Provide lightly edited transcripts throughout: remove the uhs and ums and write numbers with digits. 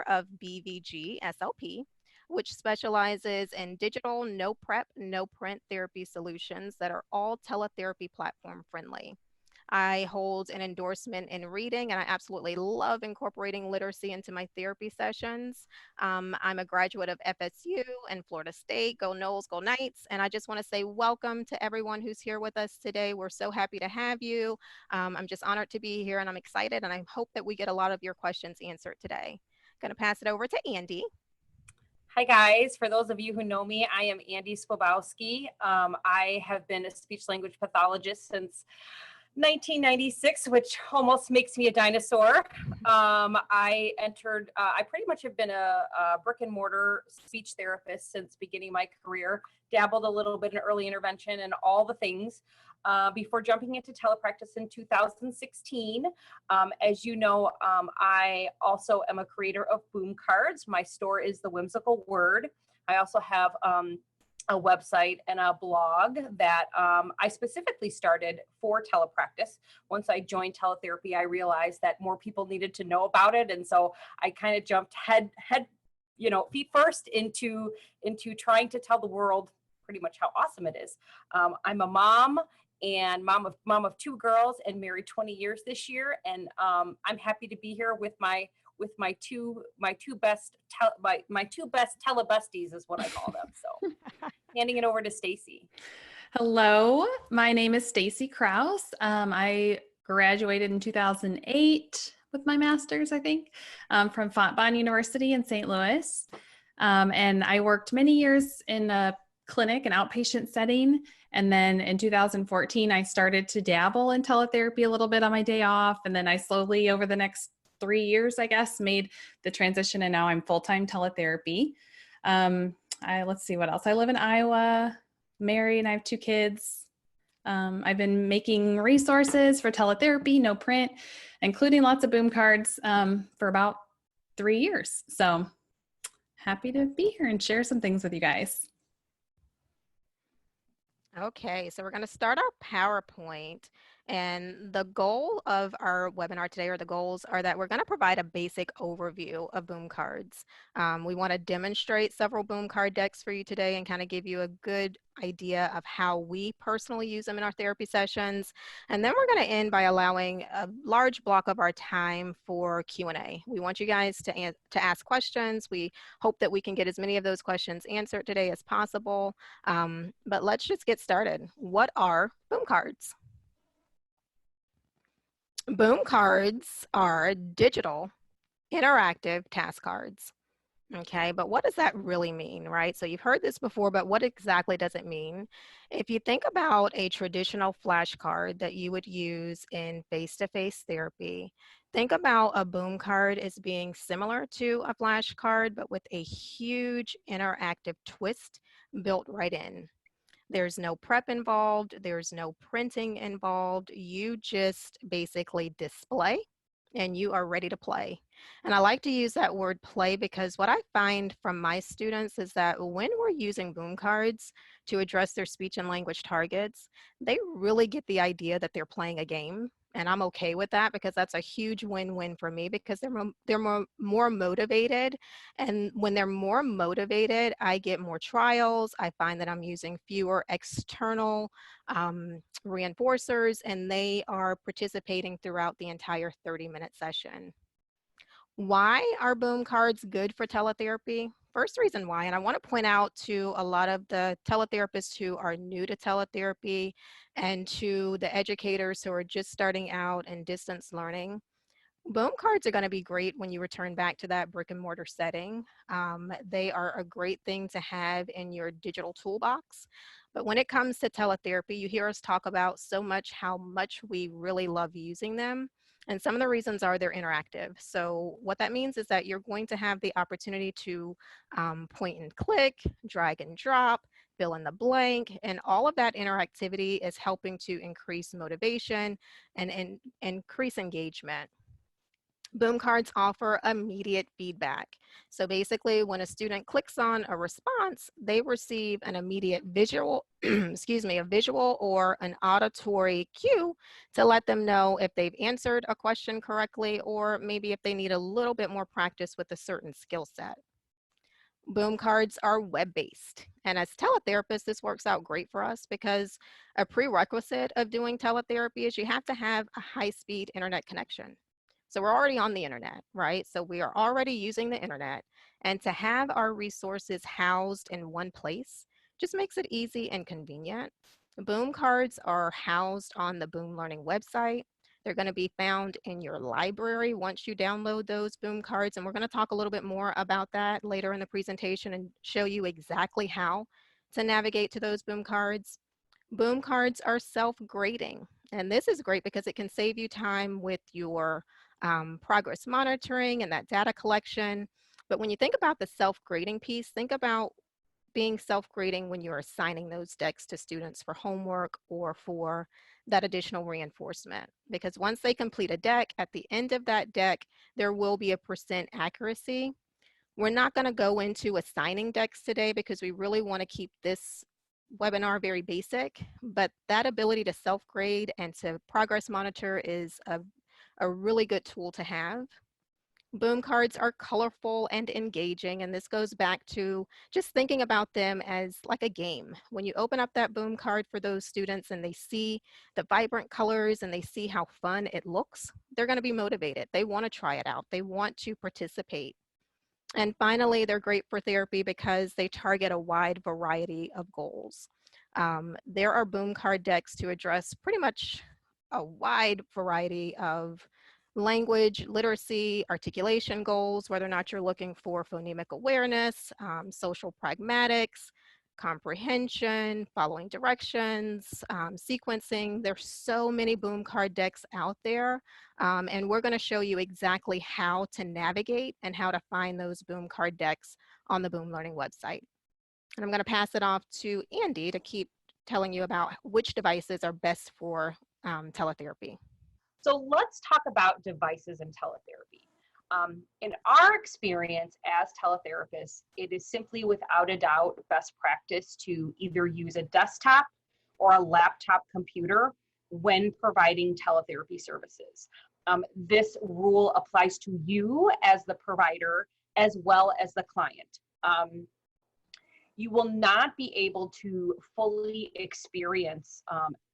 of BVG SLP, which specializes in digital, no prep, no print therapy solutions that are all teletherapy platform friendly. I hold an endorsement in reading, and I absolutely love incorporating literacy into my therapy sessions. I'm a graduate of FSU and Florida State. Go Noles, go Knights. And I just want to say welcome to everyone who's here with us today. We're so happy to have you. I'm just honored to be here, and I'm excited, and I hope that we get a lot of your questions answered today. Going to pass it over to Andy. Hi guys, for those of you who know me, I am Andy Swabowski. I have been a speech language pathologist since 1996, which almost makes me a dinosaur. I pretty much have been a brick and mortar speech therapist since beginning my career, dabbled a little bit in early intervention and all the things. Before jumping into telepractice in 2016. As you know, I also am a creator of boom cards. My store is The Whimsical Word. I also have a website and a blog that I specifically started for telepractice. Once I joined teletherapy, I realized that more people needed to know about it. And so I kind of jumped feet first into trying to tell the world pretty much how awesome it is. I'm a mom and mom of two girls and married 20 years this year. And I'm happy to be here with my two best telebusties is what I call them. So handing it over to Stacy. Hello, my name is Stacy Krause. I graduated in 2008 with my master's, I think, from Fontbonne University in St. Louis. And I worked many years in a clinic, an outpatient setting. And then in 2014, I started to dabble in teletherapy a little bit on my day off. And then I slowly, over the next 3 years, I guess, made the transition. And now I'm full-time teletherapy. Let's see what else. I live in Iowa, married, and I have 2 kids. I've been making resources for teletherapy, no print, including lots of boom cards for about 3 years. So happy to be here and share some things with you guys. Okay, so we're going to start our PowerPoint, and the goal of our webinar today, or the goals, are that we're going to provide a basic overview of boom cards. We want to demonstrate several boom card decks for you today and kind of give you a good idea of how we personally use them in our therapy sessions. And then we're going to end by allowing a large block of our time for Q&A. We want you guys to ask questions. We hope that we can get as many of those questions answered today as possible. But let's just get started. What are boom cards? Boom cards are digital, interactive task cards. Okay, but what does that really mean, right? So you've heard this before, but what exactly does it mean? If you think about a traditional flashcard that you would use in face-to-face therapy, think about a boom card as being similar to a flashcard, but with a huge interactive twist built right in. There's no prep involved, there's no printing involved. You just basically display and you are ready to play. And I like to use that word play because what I find from my students is that when we're using boom cards to address their speech and language targets, they really get the idea that they're playing a game. And I'm okay with that because that's a huge win-win for me because they're more motivated. And when they're more motivated, I get more trials. I find that I'm using fewer external reinforcers, and they are participating throughout the entire 30-minute session. Why are boom cards good for teletherapy? First reason why, and I want to point out to a lot of the teletherapists who are new to teletherapy and to the educators who are just starting out in distance learning, boom cards are going to be great when you return back to that brick and mortar setting. They are a great thing to have in your digital toolbox. But when it comes to teletherapy, you hear us talk about so much how much we really love using them. And some of the reasons are they're interactive. So what that means is that you're going to have the opportunity to point and click, drag and drop, fill in the blank, and all of that interactivity is helping to increase motivation and increase engagement. Boom cards offer immediate feedback. So basically, when a student clicks on a response, they receive an immediate visual, excuse me, a visual or an auditory cue to let them know if they've answered a question correctly or maybe if they need a little bit more practice with a certain skill set. Boom cards are web-based. And as teletherapists, this works out great for us because a prerequisite of doing teletherapy is you have to have a high-speed internet connection. So we're already on the internet, right? So we are already using the internet. And to have our resources housed in one place just makes it easy and convenient. Boom cards are housed on the Boom Learning website. They're going to be found in your library once you download those Boom cards, and we're going to talk a little bit more about that later in the presentation and show you exactly how to navigate to those Boom cards. Boom cards are self-grading, and this is great because it can save you time with your progress monitoring and that data collection. But when you think about the self-grading piece, think about being self-grading when you're assigning those decks to students for homework or for that additional reinforcement. Because once they complete a deck, at the end of that deck, there will be a % accuracy. We're not going to go into assigning decks today because we really want to keep this webinar very basic, but that ability to self-grade and to progress monitor is a really good tool to have. Boom cards are colorful and engaging, and this goes back to just thinking about them as like a game. When you open up that boom card for those students and they see the vibrant colors and they see how fun it looks, they're going to be motivated. They want to try it out. They want to participate. And finally, they're great for therapy because they target a wide variety of goals. There are boom card decks to address pretty much a wide variety of language, literacy, articulation goals, whether or not you're looking for phonemic awareness, social pragmatics, comprehension, following directions, sequencing. There's so many boom card decks out there, and we're going to show you exactly how to navigate and how to find those boom card decks on the Boom Learning website. And I'm going to pass it off to Andy to keep telling you about which devices are best for teletherapy. So let's talk about devices and teletherapy. In our experience as teletherapists, it is simply without a doubt best practice to either use a desktop or a laptop computer when providing teletherapy services. This rule applies to you as the provider as well as the client. You will not be able to fully experience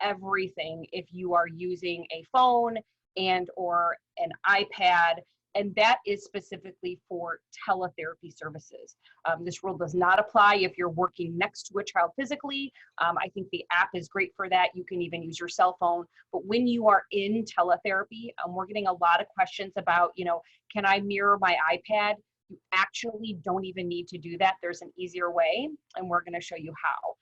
everything if you are using a phone and or an iPad, and that is specifically for teletherapy services. This rule does not apply if you're working next to a child physically. I think the app is great for that. You can even use your cell phone. But when you are in teletherapy, we're getting a lot of questions about, can I mirror my iPad? You actually don't even need to do that. There's an easier way, and we're going to show you how.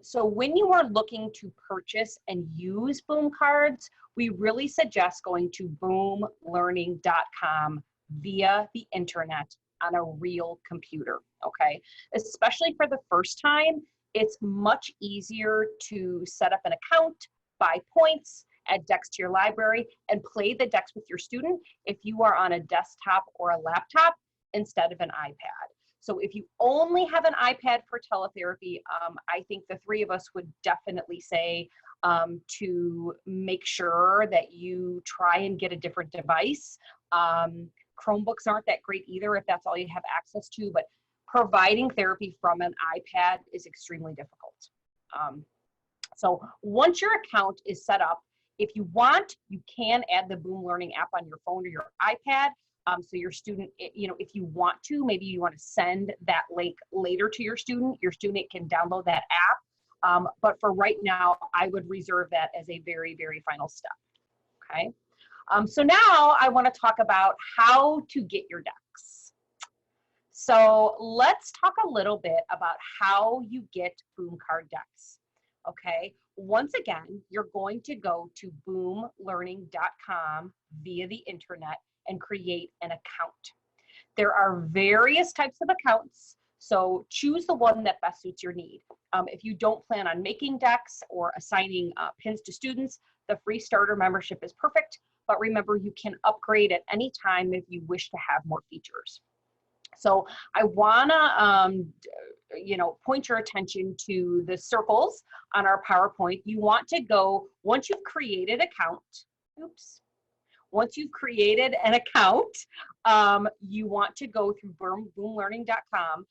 So when you are looking to purchase and use boom cards, we really suggest going to boomlearning.com via the internet on a real computer, okay? Especially for the first time, it's much easier to set up an account, buy points, add decks to your library, and play the decks with your student if you are on a desktop or a laptop instead of an iPad. So if you only have an iPad for teletherapy, I think the three of us would definitely say to make sure that you try and get a different device. Chromebooks aren't that great either if that's all you have access to, but providing therapy from an iPad is extremely difficult. So once your account is set up, if you want, you can add the Boom Learning app on your phone or your iPad. So your student, if you want to, maybe you want to send that link later to your student can download that app. But for right now, I would reserve that as a very, very final step, okay? So now I want to talk about how to get your decks. So let's talk a little bit about how you get boom card decks, okay? Once again, you're going to go to boomlearning.com via the internet and create an account. There are various types of accounts, so choose the one that best suits your need. If you don't plan on making decks or assigning pins to students, the free starter membership is perfect. but remember, you can upgrade at any time if you wish to have more features. So I wanna, point your attention to the circles on our PowerPoint. You want to go, once you've created an account, you want to go through boomlearning.com.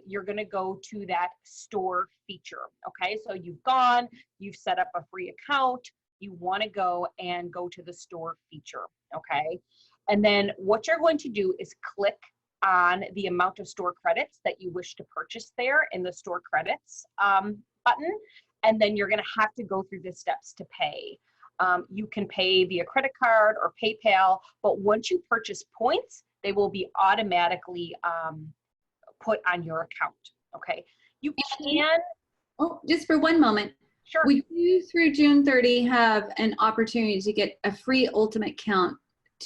You're going to go to that store feature. Okay, so you've set up a free account. You want to go to the store feature. Okay, and then what you're going to do is click on the amount of store credits that you wish to purchase there in the store credits button. And then you're going to have to go through the steps to pay. You can pay via credit card or PayPal, but once you purchase points, they will be automatically put on your account. Okay. You can. Oh, just for one moment. Sure. We do through June 30 have an opportunity to get a free ultimate count.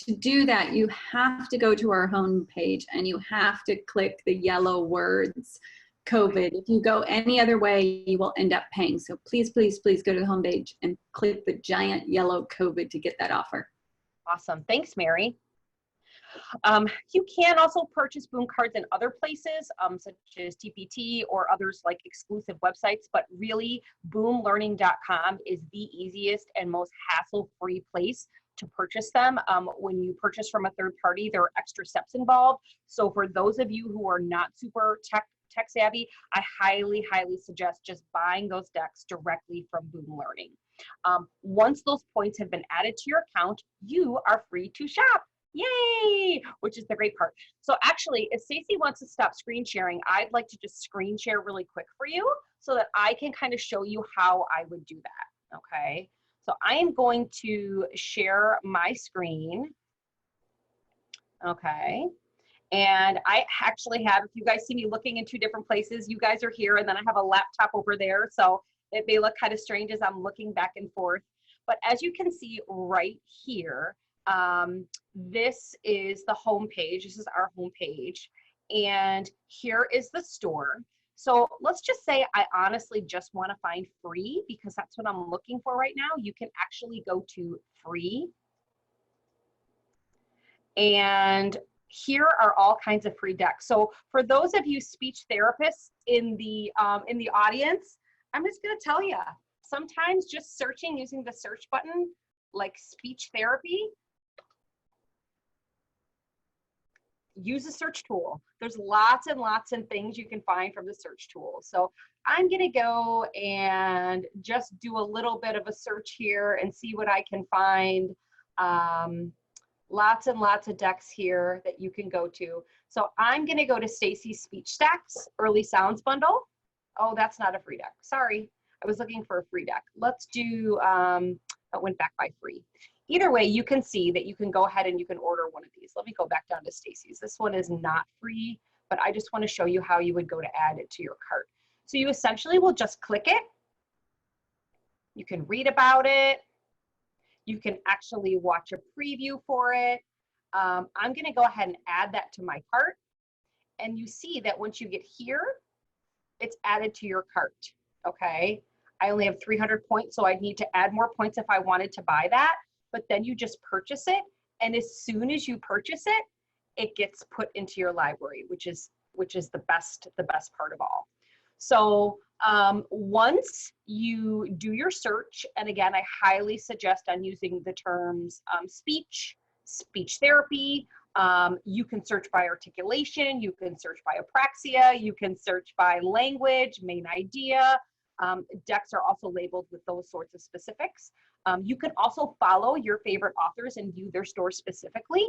To do that, you have to go to our home page and you have to click the yellow words COVID. If you go any other way, you will end up paying. So please, please, please go to the home page and click the giant yellow COVID to get that offer. Awesome. Thanks, Mary. You can also purchase Boom cards in other places, such as TPT or others like exclusive websites, but really boomlearning.com is the easiest and most hassle-free place to purchase them. When you purchase from a third party, there are extra steps involved. So for those of you who are not super tech savvy, I highly, highly suggest just buying those decks directly from Boom Learning. Once those points have been added to your account, you are free to shop. Yay! Which is the great part. So actually, if Stacy wants to stop screen sharing, I'd like to just screen share really quick for you so that I can kind of show you how I would do that, okay? So I am going to share my screen, okay? And I actually have, if you guys see me looking in two different places, you guys are here, and then I have a laptop over there, so it may look kind of strange as I'm looking back and forth. But as you can see right here, this is the home page. This is our home page. And here is the store. So let's just say I honestly just want to find free because that's what I'm looking for right now. You can actually go to free. And here are all kinds of free decks. So for those of you speech therapists in the audience, I'm just going to tell you, sometimes just searching using the search button, like speech therapy, use a search tool. There's lots and lots of things you can find from the search tool. So I'm going to go and just do a little bit of a search here and see what I can find. Lots and lots of decks here that you can go to. So I'm going to go to Stacy's Speech Stacks Early Sounds Bundle. Oh, that's not a free deck. Sorry. I was looking for a free deck. Let's do, that went back by free. Either way, you can see that you can go ahead and you can order one of these. Let me go back down to Stacy's. This one is not free, but I just want to show you how you would go to add it to your cart. So you essentially will just click it. You can read about it. You can actually watch a preview for it. I'm going to go ahead and add that to my cart. And you see that once you get here, it's added to your cart. Okay. I only have 300 points, so I'd need to add more points if I wanted to buy that. But then you just purchase it. And as soon as you purchase it, it gets put into your library, which is the best part of all. So once you do your search, and again, I highly suggest on using the terms speech therapy. You can search by articulation, you can search by apraxia, you can search by language, main idea. Decks are also labeled with those sorts of specifics. You can also follow your favorite authors and view their store specifically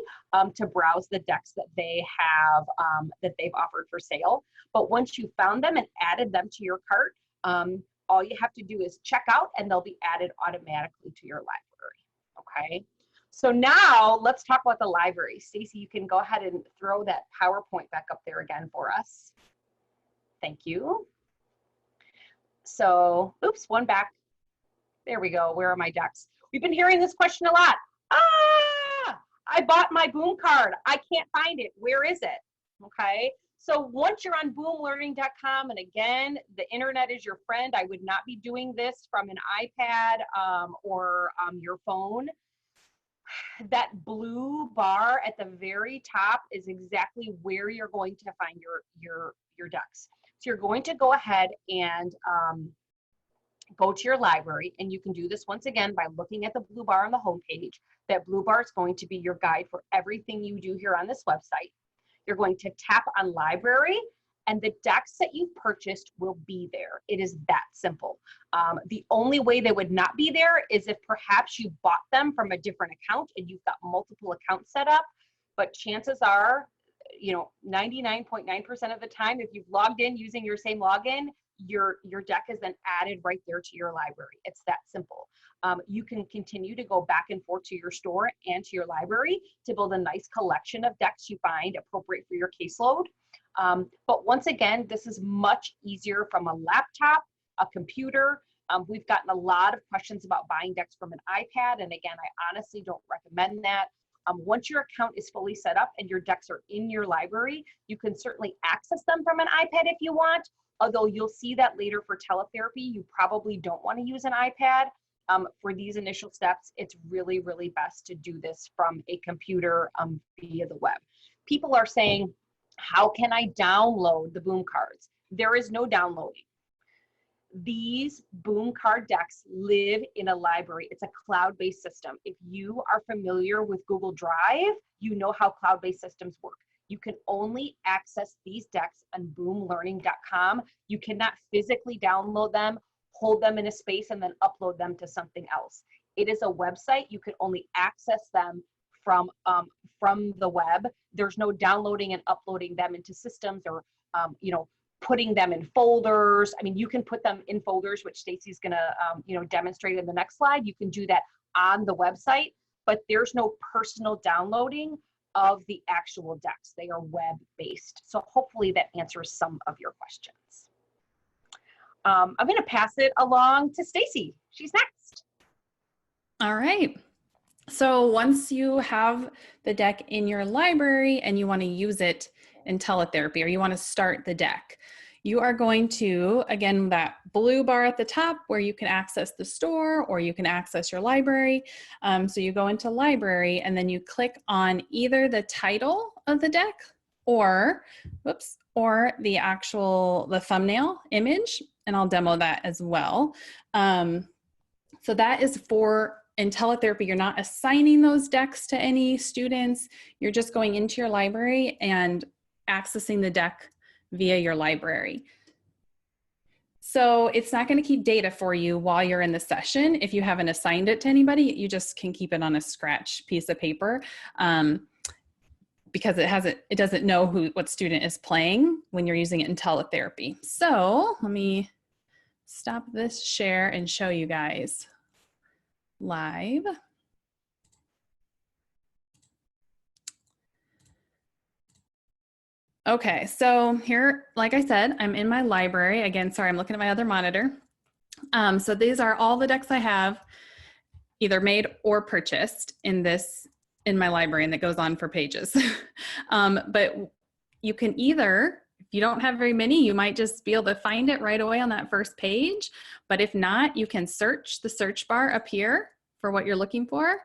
to browse the decks that they have, that they've offered for sale. But once you found them and added them to your cart, all you have to do is check out and they'll be added automatically to your library, okay? So now let's talk about the library. Stacy, you can go ahead and throw that PowerPoint back up there again for us. Thank you. So, oops, one back. There we go. Where are my decks? We've been hearing this question a lot. I bought my Boom card. I can't find it. Where is it? Okay. So once you're on boomlearning.com, and again, the internet is your friend. I would not be doing this from an iPad or your phone. that blue bar at the very top is exactly where you're going to find your decks. So you're going to go ahead and go to your library, and you can do this once again by looking at the blue bar on the home page. That blue bar is going to be your guide for everything you do here on this website. You're going to tap on library, and the decks that you've purchased will be there. It is that simple. The only way they would not be there is if perhaps you bought them from a different account and you've got multiple accounts set up, but chances are, 99.9% of the time, if you've logged in using your same login, your deck is then added right there to your library. It's that simple. You can continue to go back and forth to your store and to your library to build a nice collection of decks you find appropriate for your caseload. But once again, this is much easier from a laptop, a computer. We've gotten a lot of questions about buying decks from an iPad, and again, I honestly don't recommend that. Once your account is fully set up and your decks are in your library, you can certainly access them from an iPad if you want, although you'll see that later for teletherapy, you probably don't want to use an iPad. For these initial steps, it's really, really best to do this from a computer via the web. People are saying, how can I download the boom cards? There is no downloading. These boom card decks live in a library. It's a cloud-based system. If you are familiar with Google Drive, you know how cloud-based systems work. You can only access these decks on boomlearning.com. You cannot physically download them, hold them in a space, and then upload them to something else. It is a website. You can only access them from the web. There's no downloading and uploading them into systems or, putting them in folders. I mean, you can put them in folders, which Stacy's gonna, demonstrate in the next slide. You can do that on the website, but there's no personal downloading of the actual decks. They are web-based. So hopefully that answers some of your questions. I'm gonna pass it along to Stacy. She's next. All right. So once you have the deck in your library and you want to use it in teletherapy, or you want to start the deck, you are going to, again, that blue bar at the top where you can access the store or you can access your library. So you go into library and then you click on either the title of the deck or the thumbnail image, and I'll demo that as well. So that is for, in teletherapy, you're not assigning those decks to any students. You're just going into your library and accessing the deck via your library. So it's not going to keep data for you while you're in the session. If you haven't assigned it to anybody, you just can keep it on a scratch piece of paper because it doesn't know what student is playing when you're using it in teletherapy. So let me stop this share and show you guys live. Okay, so here, like I said, I'm in my library. Again, sorry, I'm looking at my other monitor. So these are all the decks I have either made or purchased in my library, and that goes on for pages. But you can either, if you don't have very many, you might just be able to find it right away on that first page. But if not, you can search the search bar up here for what you're looking for.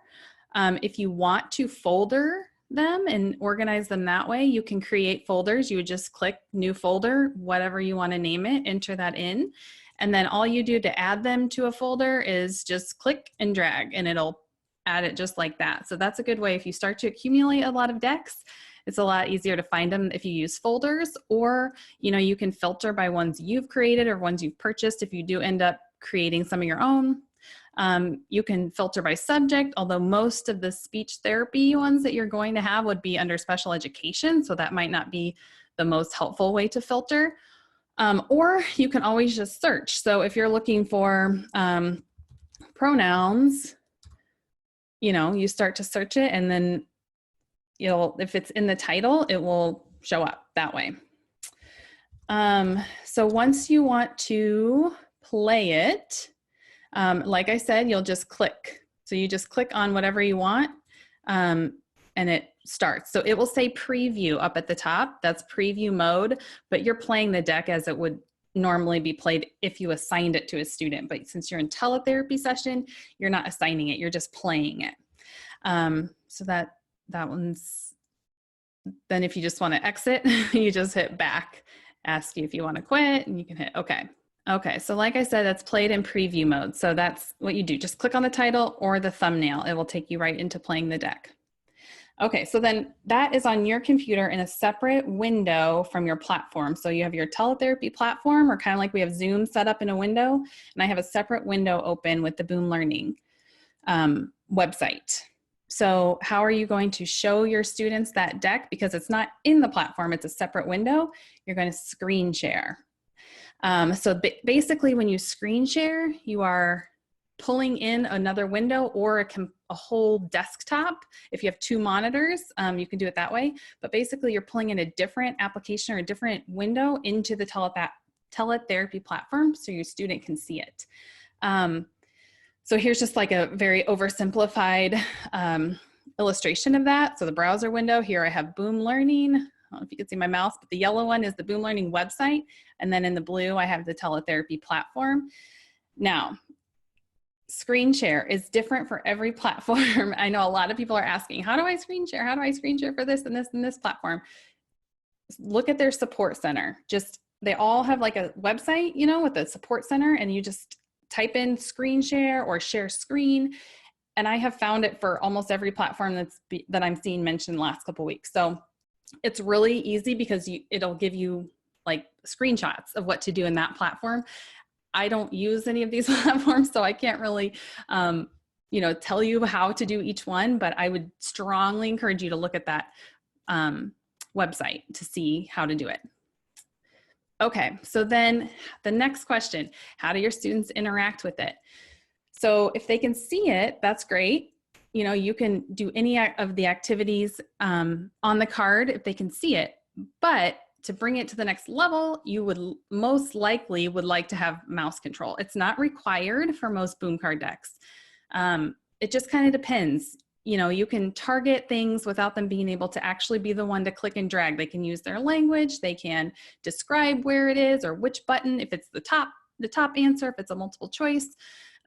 If you want to folder them and organize them that way, you can create folders. You would just click new folder, whatever you want to name it, enter that in. And then all you do to add them to a folder is just click and drag, and it'll add it just like that. So that's a good way. If you start to accumulate a lot of decks, it's a lot easier to find them if you use folders, or you can filter by ones you've created or ones you've purchased if you do end up creating some of your own. You can filter by subject, although most of the speech therapy ones that you're going to have would be under special education, so that might not be the most helpful way to filter. Or you can always just search. So if you're looking for pronouns, you start to search it, and then if it's in the title, it will show up that way. So once you want to play it, like I said, you'll just click. So you just click on whatever you want, and it starts. So it will say preview up at the top. That's preview mode, but you're playing the deck as it would normally be played if you assigned it to a student. But since you're in teletherapy session, you're not assigning it, you're just playing it. So that one's, then if you just want to exit, you just hit back, ask you if you want to quit, and you can hit okay. Okay, so like I said, that's played in preview mode. So that's what you do. Just click on the title or the thumbnail. It will take you right into playing the deck. Okay, so then that is on your computer in a separate window from your platform. So you have your teletherapy platform, or kind of like we have Zoom set up in a window, and I have a separate window open with the Boom Learning website. So how are you going to show your students that deck? Because it's not in the platform, it's a separate window. You're going to screen share. So basically when you screen share, you are pulling in another window or a whole desktop. If you have two monitors, you can do it that way. But basically you're pulling in a different application or a different window into the teletherapy platform so your student can see it. So here's just like a very oversimplified illustration of that. So the browser window, here I have Boom Learning. I don't know if you can see my mouse, but the yellow one is the Boom Learning website. And then in the blue, I have the teletherapy platform. Now, screen share is different for every platform. I know a lot of people are asking, how do I screen share? How do I screen share for this and this and this platform? Look at their support center. They all have like a website, you know, with a support center, and you just type in screen share or share screen. And I have found it for almost every platform that I'm seeing mentioned the last couple of weeks. So it's really easy because it'll give you like screenshots of what to do in that platform. I don't use any of these platforms, so I can't really, tell you how to do each one, but I would strongly encourage you to look at that website to see how to do it. Okay, so then the next question, how do your students interact with it? So if they can see it, that's great. You know, you can do any of the activities on the card if they can see it, but to bring it to the next level, you would most likely like to have mouse control. It's not required for most Boom card decks. It just kind of depends. You know, you can target things without them being able to actually be the one to click and drag. They can use their language. They can describe where it is or which button, if it's the top answer, if it's a multiple choice.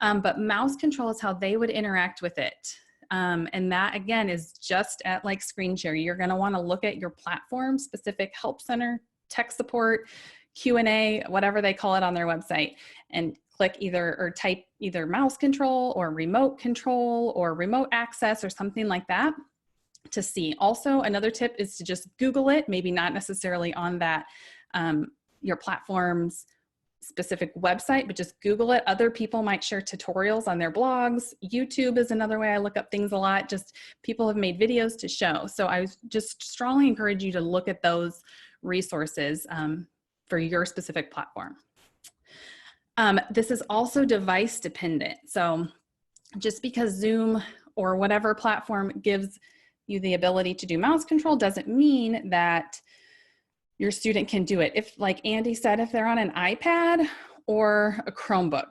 But mouse control is how they would interact with it. And that again is just at like screen share. You're going to want to look at your platform specific help center, tech support, Q&A, whatever they call it on their website, and click type either mouse control or remote access or something like that to see. Also, another tip is to just Google it, maybe not necessarily on that, your platform's specific website, but just Google it. Other people might share tutorials on their blogs. YouTube is another way I look up things a lot. Just people have made videos to show. So I just strongly encourage you to look at those resources for your specific platform. This is also device dependent. So just because Zoom or whatever platform gives you the ability to do mouse control doesn't mean that your student can do it. If, like Andy said, if they're on an iPad or a Chromebook,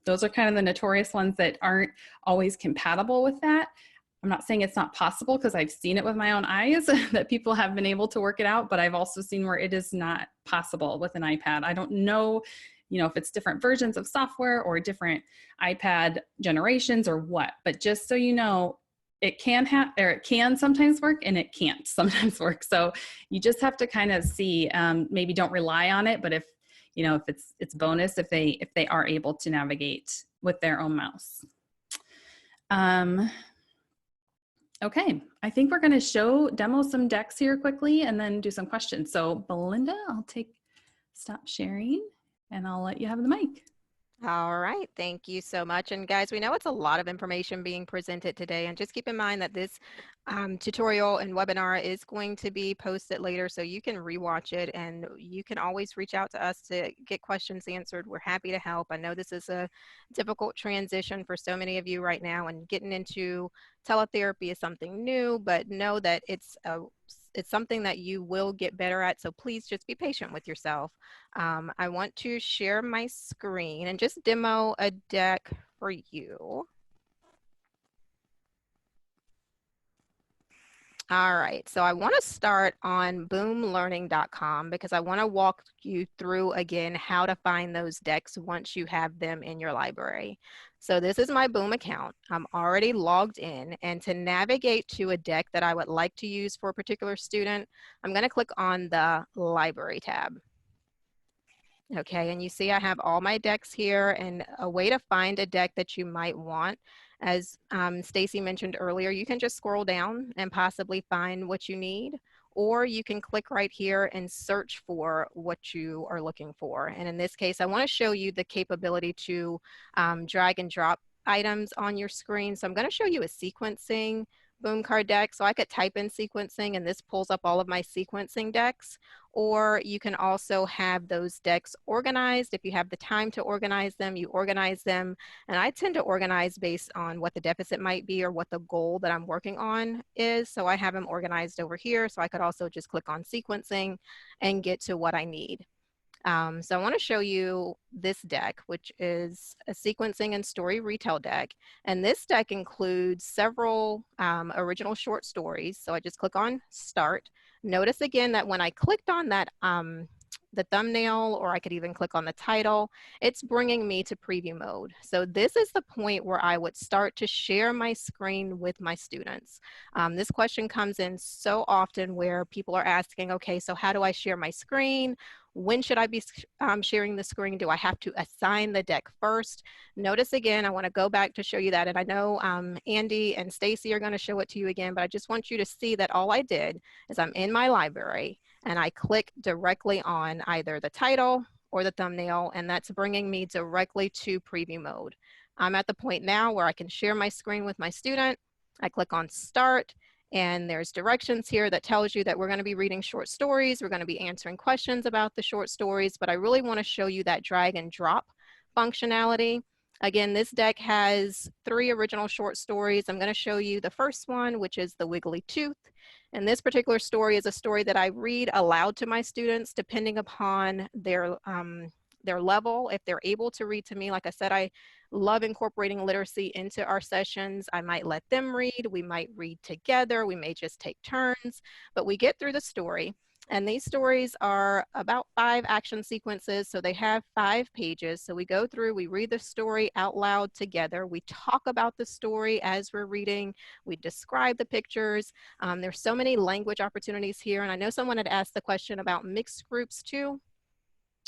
those are kind of the notorious ones that aren't always compatible with that. I'm not saying it's not possible because I've seen it with my own eyes that people have been able to work it out, but I've also seen where it is not possible with an iPad. I don't know, if it's different versions of software or different iPad generations or what, but just so you know, it can sometimes work and it can't sometimes work. So you just have to kind of see, maybe don't rely on it, but if it's bonus if they are able to navigate with their own mouse. Okay, I think we're going to demo some decks here quickly and then do some questions. So Belinda, I'll stop sharing and I'll let you have the mic. All right, thank you so much. And guys, we know it's a lot of information being presented today, and just keep in mind that this tutorial and webinar is going to be posted later, so you can rewatch it, and you can always reach out to us to get questions answered. We're happy to help. I know this is a difficult transition for so many of you right now, and getting into teletherapy is something new, but know that it's something that you will get better at, so please just be patient with yourself. I want to share my screen and just demo a deck for you. All right, so I want to start on boomlearning.com because I want to walk you through again how to find those decks once you have them in your library. So this is my Boom account. I'm already logged in, and to navigate to a deck that I would like to use for a particular student, I'm going to click on the Library tab. Okay, and you see I have all my decks here, and a way to find a deck that you might want, as Stacy mentioned earlier, you can just scroll down and possibly find what you need, or you can click right here and search for what you are looking for. And in this case, I want to show you the capability to drag and drop items on your screen. So I'm going to show you a sequencing Boom card deck. So I could type in sequencing and this pulls up all of my sequencing decks. Or you can also have those decks organized. If you have the time to organize them, you organize them. And I tend to organize based on what the deficit might be or what the goal that I'm working on is. So I have them organized over here. So I could also just click on sequencing and get to what I need. So I want to show you this deck, which is a sequencing and story retell deck. And this deck includes several original short stories. So I just click on start. Notice again that when I clicked on that, the thumbnail, or I could even click on the title, it's bringing me to preview mode. So this is the point where I would start to share my screen with my students. This question comes in so often where people are asking, okay, so how do I share my screen? When should I be sharing the screen? Do I have to assign the deck first? Notice again, I want to go back to show you that. And I know Andy and Stacy are going to show it to you again, but I just want you to see that all I did is I'm in my library and I click directly on either the title or the thumbnail, and that's bringing me directly to preview mode. I'm at the point now where I can share my screen with my student. I click on start. And there's directions here that tells you that we're going to be reading short stories. We're going to be answering questions about the short stories, but I really want to show you that drag and drop functionality. Again, this deck has 3 original short stories. I'm going to show you the first one, which is The Wiggly Tooth. And this particular story is a story that I read aloud to my students, depending upon their level, if they're able to read to me. Like I said, I love incorporating literacy into our sessions. I might let them read, we might read together, we may just take turns, but we get through the story. And these stories are about 5 action sequences, so they have 5 pages. So we go through, we read the story out loud together, we talk about the story as we're reading, we describe the pictures. There's so many language opportunities here, and I know someone had asked the question about mixed groups too.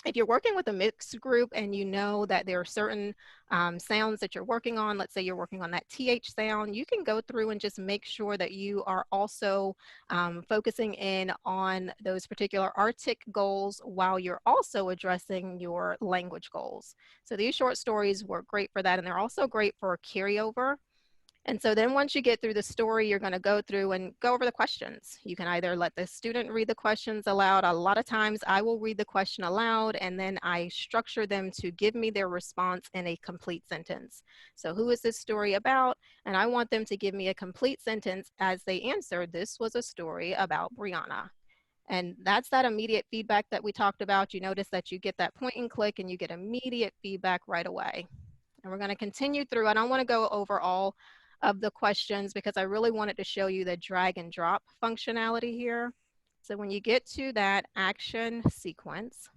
If you're working with a mixed group and you know that there are certain sounds that you're working on, let's say you're working on that TH sound, you can go through and just make sure that you are also focusing in on those particular artic goals while you're also addressing your language goals. So these short stories work great for that, and they're also great for carryover. And so then once you get through the story, you're going to go through and go over the questions. You can either let the student read the questions aloud. A lot of times I will read the question aloud and then I structure them to give me their response in a complete sentence. So who is this story about? And I want them to give me a complete sentence as they answer, this was a story about Brianna. And that's that immediate feedback that we talked about. You notice that you get that point and click and you get immediate feedback right away. And we're going to continue through. I don't want to go over all of the questions because I really wanted to show you the drag and drop functionality here. So when you get to that action sequence,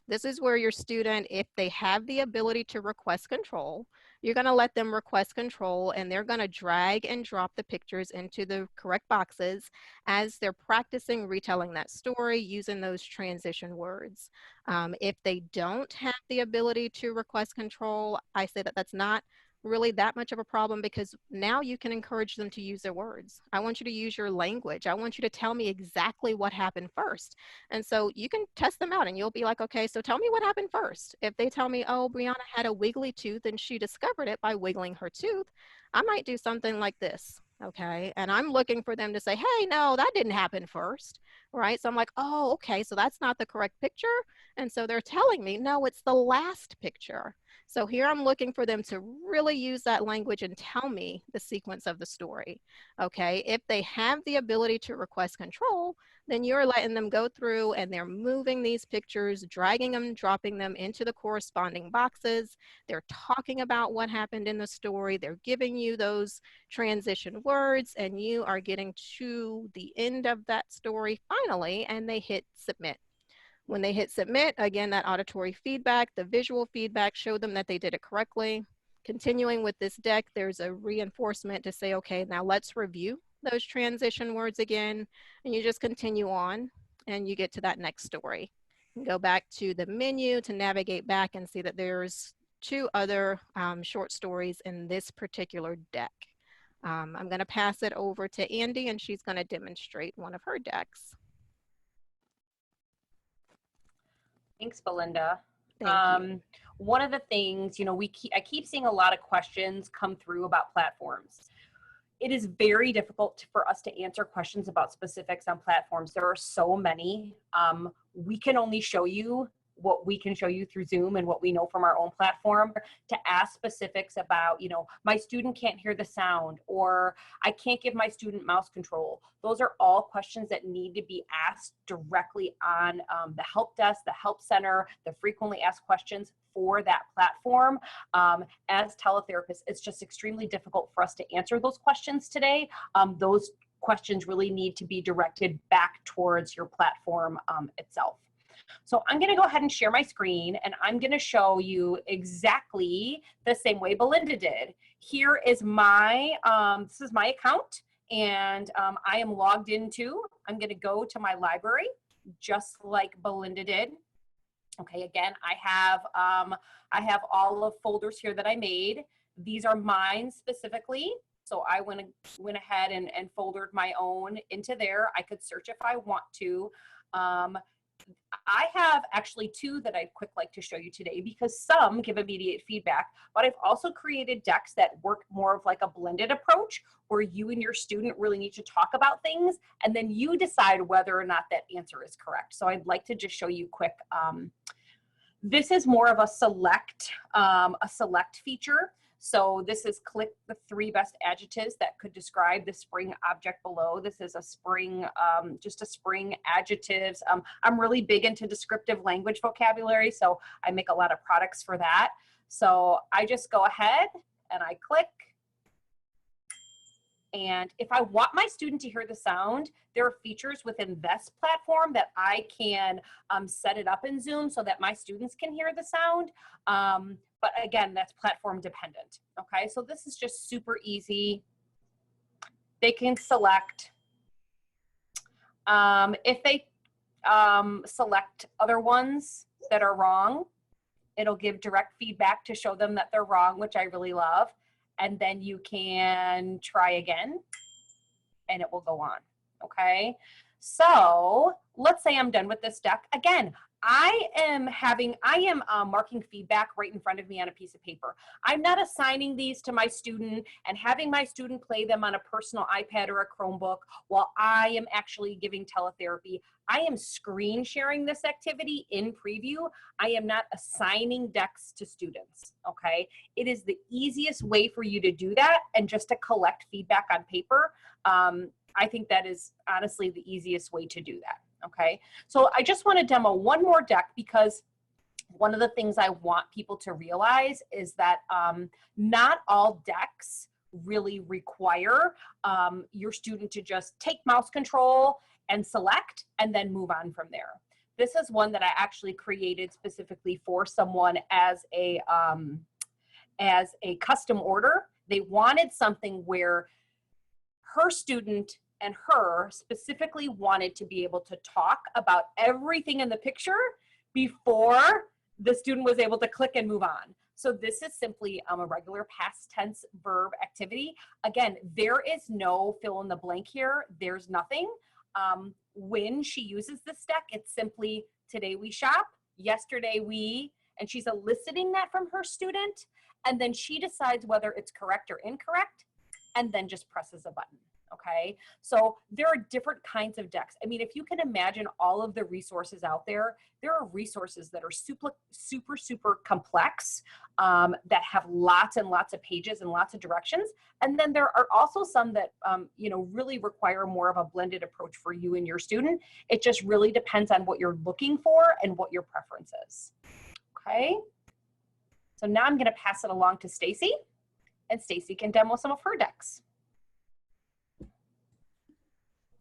this is where your student, if they have the ability to request control, you're going to let them request control and they're going to drag and drop the pictures into the correct boxes as they're practicing retelling that story using those transition words. If they don't have the ability to request control, I say that that's not really that much of a problem because now you can encourage them to use their words. I want you to use your language. I want you to tell me exactly what happened first. And so you can test them out and you'll be like, okay, so tell me what happened first. If they tell me, oh, Brianna had a wiggly tooth and she discovered it by wiggling her tooth, I might do something like this. Okay, and I'm looking for them to say, hey, no, that didn't happen first, right? So I'm like, oh, okay, so that's not the correct picture. And so they're telling me, no, it's the last picture. So here I'm looking for them to really use that language and tell me the sequence of the story. Okay, if they have the ability to request control, then you're letting them go through and they're moving these pictures, dragging them, dropping them into the corresponding boxes. They're talking about what happened in the story. They're giving you those transition words and you are getting to the end of that story finally, and they hit submit. When they hit submit, again, that auditory feedback, the visual feedback showed them that they did it correctly. Continuing with this deck, there's a reinforcement to say, okay, now let's review those transition words again, and you just continue on and you get to that next story. You go back to the menu to navigate back and see that there's 2 other short stories in this particular deck. I'm going to pass it over to Andy, and she's going to demonstrate one of her decks. Thanks, Belinda. Thank you. One of the things, you know, I keep seeing a lot of questions come through about platforms. It is very difficult for us to answer questions about specifics on platforms. There are so many. We can only show you what we can show you through Zoom and what we know from our own platform. To ask specifics about, you know, my student can't hear the sound, or I can't give my student mouse control. Those are all questions that need to be asked directly on the help desk, the help center, the frequently asked questions for that platform. As teletherapists, it's just extremely difficult for us to answer those questions today. Those questions really need to be directed back towards your platform itself. So I'm going to go ahead and share my screen, and I'm going to show you exactly the same way Belinda did. Here is my, this is my account, and I am logged into. I'm going to go to my library, just like Belinda did. Okay, again, I have all of folders here that I made. These are mine specifically. So I went ahead and foldered my own into there. I could search if I want to. I have actually 2 that I'd like to show you today, because some give immediate feedback, but I've also created decks that work more of like a blended approach, where you and your student really need to talk about things, and then you decide whether or not that answer is correct. So I'd like to just show you quick. This is more of a select feature. So this is click the 3 best adjectives that could describe the spring object below. This is a spring, just a spring adjectives. I'm really big into descriptive language vocabulary, so I make a lot of products for that. So I just go ahead and I click. And if I want my student to hear the sound, there are features within this platform that I can set it up in Zoom so that my students can hear the sound. But again, that's platform dependent. Okay, so this is just super easy. They can select. If they select other ones that are wrong, it'll give direct feedback to show them that they're wrong, which I really love. And then you can try again, and it will go on. Okay, so let's say I'm done with this deck. Again, I am marking feedback right in front of me on a piece of paper. I'm not assigning these to my student and having my student play them on a personal iPad or a Chromebook while I am actually giving teletherapy. I am screen sharing this activity in preview. I am not assigning decks to students, okay? It is the easiest way for you to do that, and just to collect feedback on paper. I think that is honestly the easiest way to do that. Okay, so I just want to demo one more deck, because one of the things I want people to realize is that not all decks really require your student to just take mouse control and select and then move on from there. This is one that I actually created specifically for someone as a custom order. They wanted something where her student and her specifically wanted to be able to talk about everything in the picture before the student was able to click and move on. So this is simply a regular past tense verb activity. Again, there is no fill in the blank here. There's nothing. When she uses this deck, it's simply today we shop, yesterday we, and she's eliciting that from her student, and then she decides whether it's correct or incorrect, and then just presses a button. Okay, so there are different kinds of decks. I mean, if you can imagine all of the resources out there, there are resources that are super complex, that have lots and lots of pages and lots of directions. And then there are also some that, you know, really require more of a blended approach for you and your student. It just really depends on what you're looking for and what your preference is. Okay, so now I'm going to pass it along to Stacy, and Stacy can demo some of her decks.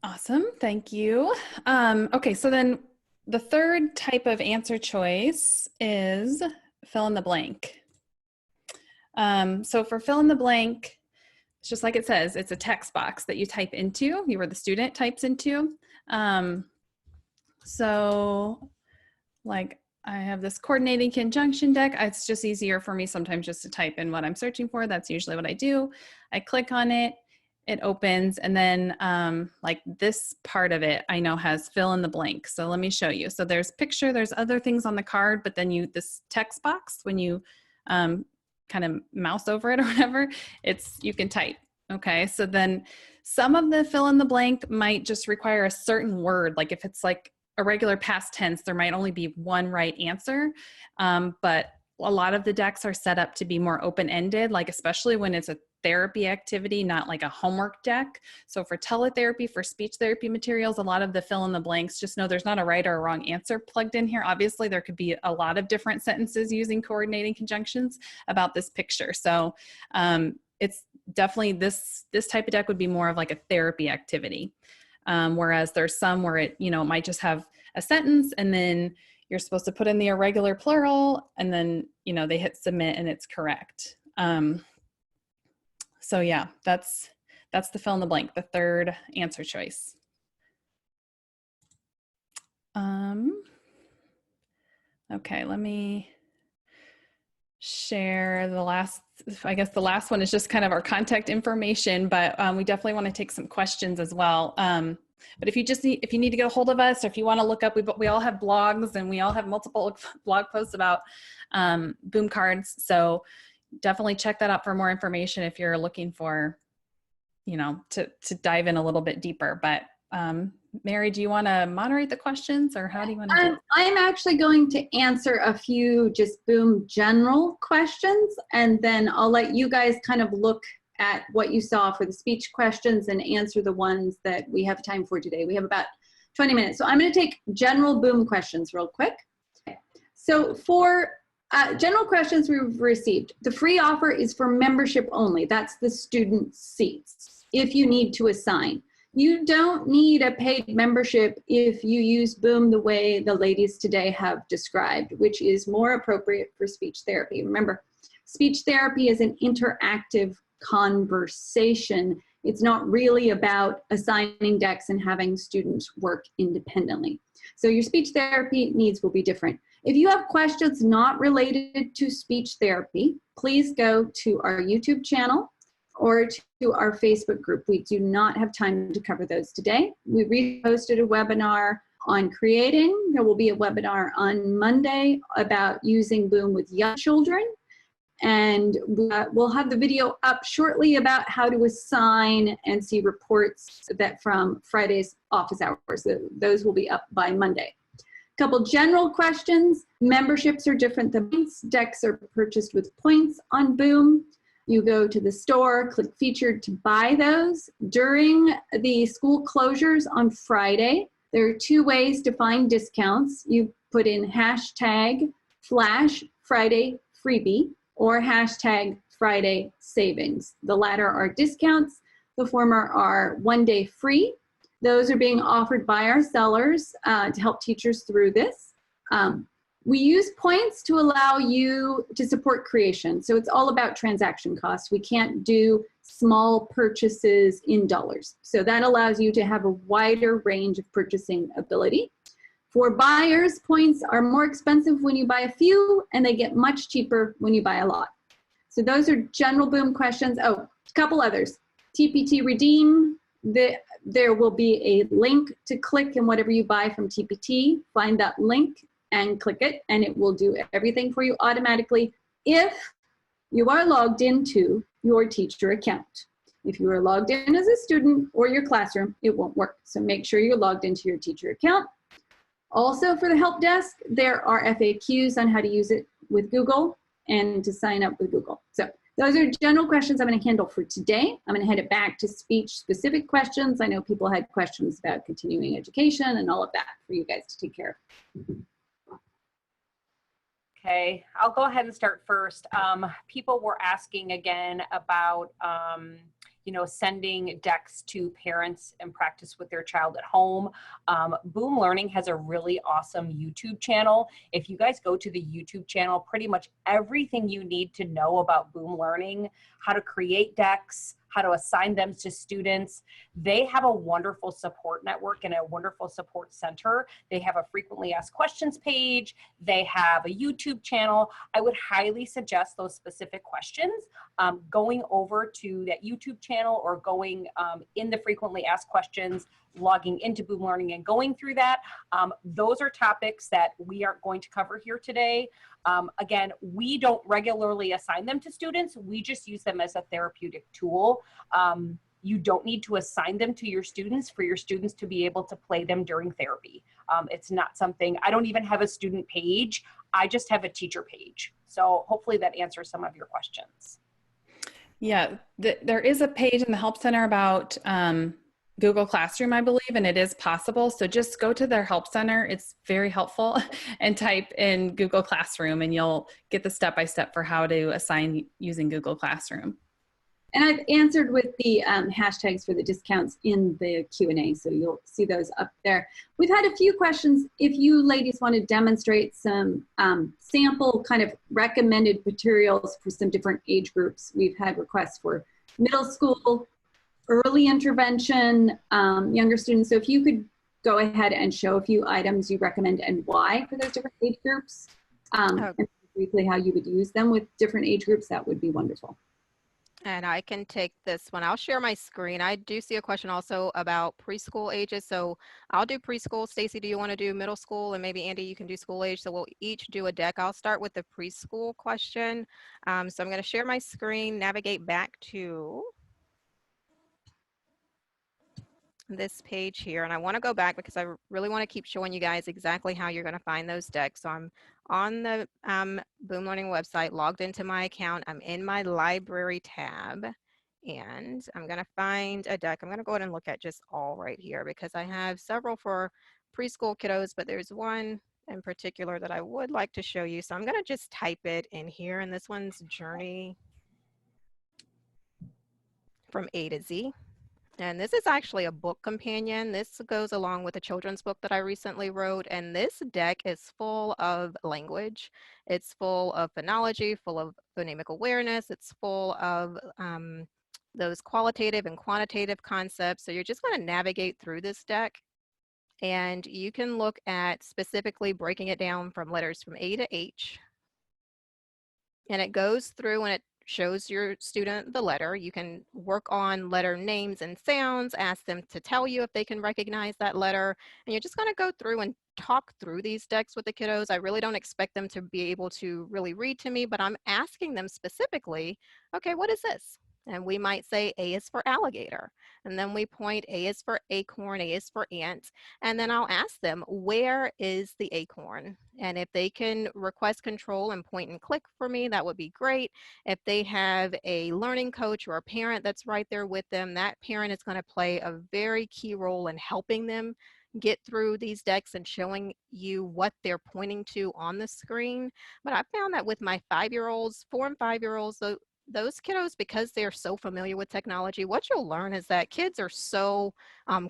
Awesome, thank you. Okay, so then the third type of answer choice is fill in the blank. So for fill in the blank, it's just like it says, it's a text box that you type into, you or the student types into. So like I have this coordinating conjunction deck. It's just easier for me sometimes just to type in what I'm searching for. That's usually what I do. I click on it, it opens, and then like this part of it I know has fill in the blank. So let me show you. So there's picture, there's other things on the card, but then this text box, when you kind of mouse over it or whatever, you can type. Okay, so then some of the fill in the blank might just require a certain word. Like if it's like a regular past tense, there might only be one right answer. But a lot of the decks are set up to be more open-ended, like especially when it's a therapy activity, not like a homework deck. So for teletherapy, for speech therapy materials, a lot of the fill in the blanks, just know there's not a right or a wrong answer plugged in here. Obviously, there could be a lot of different sentences using coordinating conjunctions about this picture. So it's definitely this type of deck would be more of like a therapy activity. Whereas there's some where it might just have a sentence and then you're supposed to put in the irregular plural and then, they hit submit and it's correct. So yeah, that's the fill in the blank, the third answer choice. Okay, let me share the last one is just kind of our contact information, but we definitely want to take some questions as well. But if you need to get a hold of us, or if you want to look up, we all have blogs and we all have multiple blog posts about boom cards. So definitely check that out for more information if you're looking for, to dive in a little bit deeper. But Mary, do you want to moderate the questions or how do you want to do it? I'm actually going to answer a few just boom general questions, and then I'll let you guys kind of look at what you saw for the speech questions and answer the ones that we have time for today. We have about 20 minutes. So I'm going to take general boom questions real quick. So for general questions we've received, the free offer is for membership only. That's the student seats. If you need to assign, you don't need a paid membership if you use Boom the way the ladies today have described, which is more appropriate for speech therapy. Remember, speech therapy is an interactive conversation. It's not really about assigning decks and having students work independently. So your speech therapy needs will be different. If you have questions not related to speech therapy, please go to our YouTube channel or to our Facebook group. We do not have time to cover those today. We reposted a webinar on creating. There will be a webinar on Monday about using Boom with young children. And we'll have the video up shortly about how to assign and see reports that from Friday's office hours. Those will be up by Monday. Couple general questions. Memberships are different than points. Decks are purchased with points on Boom. You go to the store, click featured to buy those. During the school closures on Friday, there are two ways to find discounts. You put in hashtag flash Friday freebie or hashtag Friday savings. The latter are discounts. The former are 1 day free. Those are being offered by our sellers to help teachers through this. We use points to allow you to support creation. So it's all about transaction costs. We can't do small purchases in dollars. So that allows you to have a wider range of purchasing ability. For buyers, points are more expensive when you buy a few, and they get much cheaper when you buy a lot. So those are general Boom questions. Oh, a couple others. TPT redeem. There will be a link to click in whatever you buy from TPT. Find that link and click it, and it will do everything for you automatically if you are logged into your teacher account. If you are logged in as a student or your classroom, it won't work. So make sure you're logged into your teacher account. Also for the help desk, there are FAQs on how to use it with Google and to sign up with Google. So those are general questions I'm going to handle for today. I'm going to hand it back to speech-specific questions. I know people had questions about continuing education and all of that for you guys to take care of. Okay, I'll go ahead and start first. People were asking again about sending decks to parents and practice with their child at home. Boom Learning has a really awesome YouTube channel. If you guys go to the YouTube channel, pretty much everything you need to know about Boom Learning, how to create decks, how to assign them to students. They have a wonderful support network and a wonderful support center. They have a frequently asked questions page. They have a YouTube channel. I would highly suggest those specific questions going over to that YouTube channel or going in the frequently asked questions, logging into Boom Learning and going through that. Those are topics that we aren't going to cover here today. Again, we don't regularly assign them to students. We just use them as a therapeutic tool. You don't need to assign them to your students for your students to be able to play them during therapy. It's not something, I don't even have a student page. I just have a teacher page. So hopefully that answers some of your questions. Yeah, there is a page in the Help Center about Google Classroom, I believe, and it is possible. So just go to their Help Center. It's very helpful and type in Google Classroom and you'll get the step-by-step for how to assign using Google Classroom. And I've answered with the hashtags for the discounts in the Q&A, so you'll see those up there. We've had a few questions. If you ladies want to demonstrate some sample kind of recommended materials for some different age groups, we've had requests for middle school, early intervention, younger students. So if you could go ahead and show a few items you recommend and why for those different age groups, and briefly how you would use them with different age groups, that would be wonderful. And I can take this one. I'll share my screen. I do see a question also about preschool ages. So I'll do preschool. Stacy, do you want to do middle school? And maybe Andy, you can do school age. So we'll each do a deck. I'll start with the preschool question. So I'm going to share my screen, navigate back to this page here, and I want to go back because I really want to keep showing you guys exactly how you're going to find those decks. So I'm on the Boom Learning website, logged into my account. I'm in my library tab, and I'm going to find a deck. I'm going to go ahead and look at just all right here because I have several for preschool kiddos, but there's one in particular that I would like to show you. So I'm going to just type it in here, and this one's Journey from A to Z. And this is actually a book companion. This goes along with a children's book that I recently wrote. And this deck is full of language. It's full of phonology, full of phonemic awareness. It's full of those qualitative and quantitative concepts. So you're just going to navigate through this deck. And you can look at specifically breaking it down from letters from A to H. And it goes through and it shows your student the letter. You can work on letter names and sounds, ask them to tell you if they can recognize that letter. And you're just going to go through and talk through these decks with the kiddos. I really don't expect them to be able to really read to me, but I'm asking them specifically, okay, what is this? And we might say A is for alligator. And then we point, A is for acorn, A is for ant. And then I'll ask them, where is the acorn? And if they can request control and point and click for me, that would be great. If they have a learning coach or a parent that's right there with them, that parent is going to play a very key role in helping them get through these decks and showing you what they're pointing to on the screen. But I found that with my 5-year-olds, 4 and 5-year-olds, those kiddos, because they're so familiar with technology, what you'll learn is that kids are so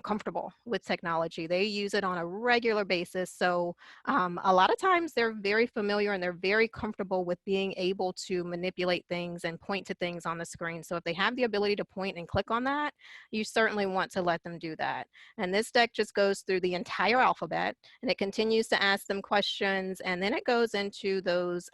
comfortable with technology. They use it on a regular basis. So a lot of times they're very familiar and they're very comfortable with being able to manipulate things and point to things on the screen. So if they have the ability to point and click on that, you certainly want to let them do that. And this deck just goes through the entire alphabet and it continues to ask them questions, and then it goes into those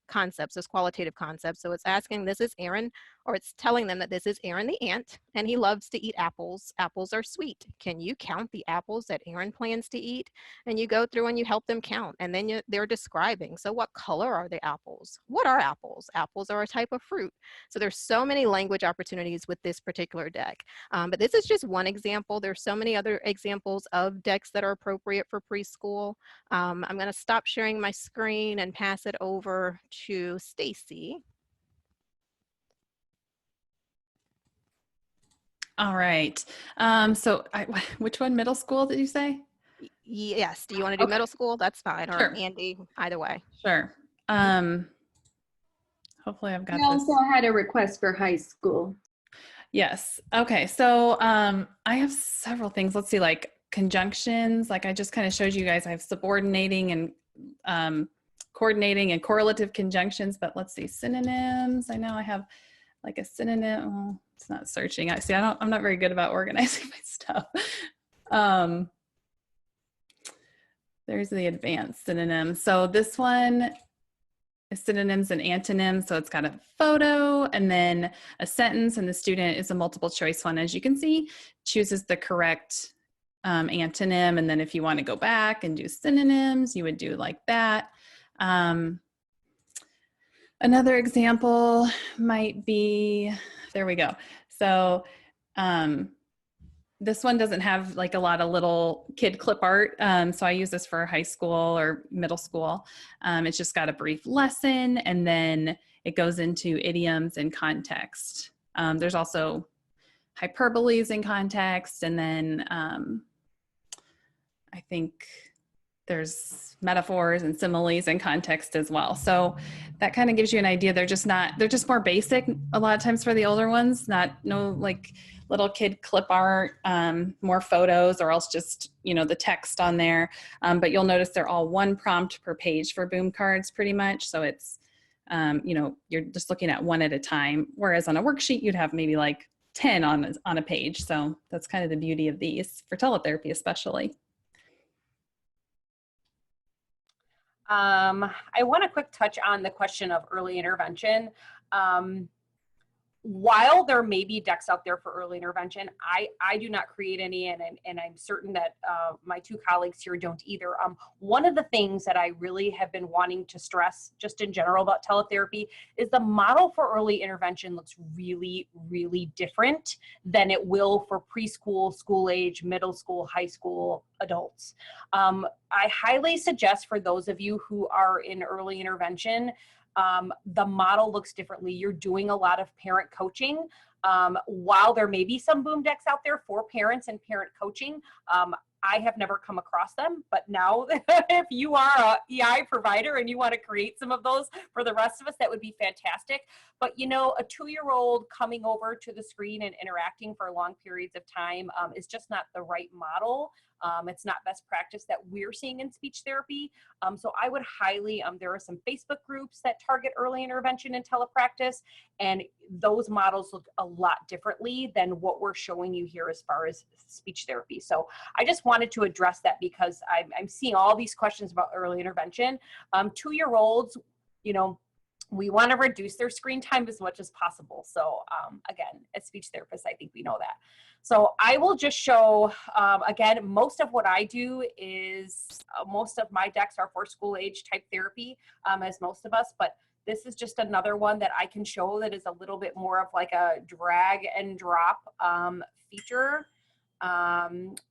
concepts, those qualitative concepts. So it's asking, this is Aaron, or it's telling them that this is Aaron the ant, and he loves to eat apples. Apples are sweet. Can you count the apples that Aaron plans to eat? And you go through and you help them count, and then they're describing, so what color are the apples? What are apples? Apples are a type of fruit. So there's so many language opportunities with this particular deck. But this is just one example. There's so many other examples of decks that are appropriate for preschool. I'm going to stop sharing my screen and pass it over to Stacy. All right. Which one, middle school, did you say? Yes. Do you want to do middle school? That's fine. Or Sure. Andy, either way. Sure. Hopefully I've got We this. also had a request for high school. Yes. Okay. So I have several things. Let's see, like conjunctions. Like I just kind of showed you guys, I have subordinating and coordinating and correlative conjunctions, but let's see, synonyms. I know I have like a synonym. Oh, it's not searching. I'm not very good about organizing my stuff. There's the advanced synonyms. So this one is synonyms and antonyms. So it's got a photo and then a sentence, and the student is a multiple choice one. As you can see, chooses the correct antonym. And then if you want to go back and do synonyms, you would do like that. Another example might be, there we go. So this one doesn't have like a lot of little kid clip art. So I use this for high school or middle school. It's just got a brief lesson and then it goes into idioms and context. There's also hyperboles in context, and then I think there's metaphors and similes in context as well. So that kind of gives you an idea. They're just more basic a lot of times for the older ones, no like little kid clip art, more photos, or else just, the text on there. But you'll notice they're all one prompt per page for boom cards pretty much. So it's, you're just looking at one at a time. Whereas on a worksheet, you'd have maybe like 10 on a page. So that's kind of the beauty of these for teletherapy, especially. I want a quick touch on the question of early intervention. While there may be decks out there for early intervention, I do not create any, and I'm certain that my two colleagues here don't either. One of the things that I really have been wanting to stress just in general about teletherapy is the model for early intervention looks really, really different than it will for preschool, school age, middle school, high school adults. I highly suggest for those of you who are in early intervention, the model looks differently. You're doing a lot of parent coaching. While there may be some boom decks out there for parents and parent coaching, I have never come across them, but now if you are a EI provider and you want to create some of those for the rest of us, that would be fantastic. But a 2-year-old coming over to the screen and interacting for long periods of time is just not the right model. It's not best practice that we're seeing in speech therapy. So I would highly, there are some Facebook groups that target early intervention and telepractice, and those models look a lot differently than what we're showing you here as far as speech therapy. So I just wanted to address that because I'm seeing all these questions about early intervention. 2-year-olds, we want to reduce their screen time as much as possible. So again, as speech therapists, I think we know that. So I will just show, again, most of what I do is, most of my decks are for school age type therapy, as most of us, but this is just another one that I can show that is a little bit more of like a drag and drop feature,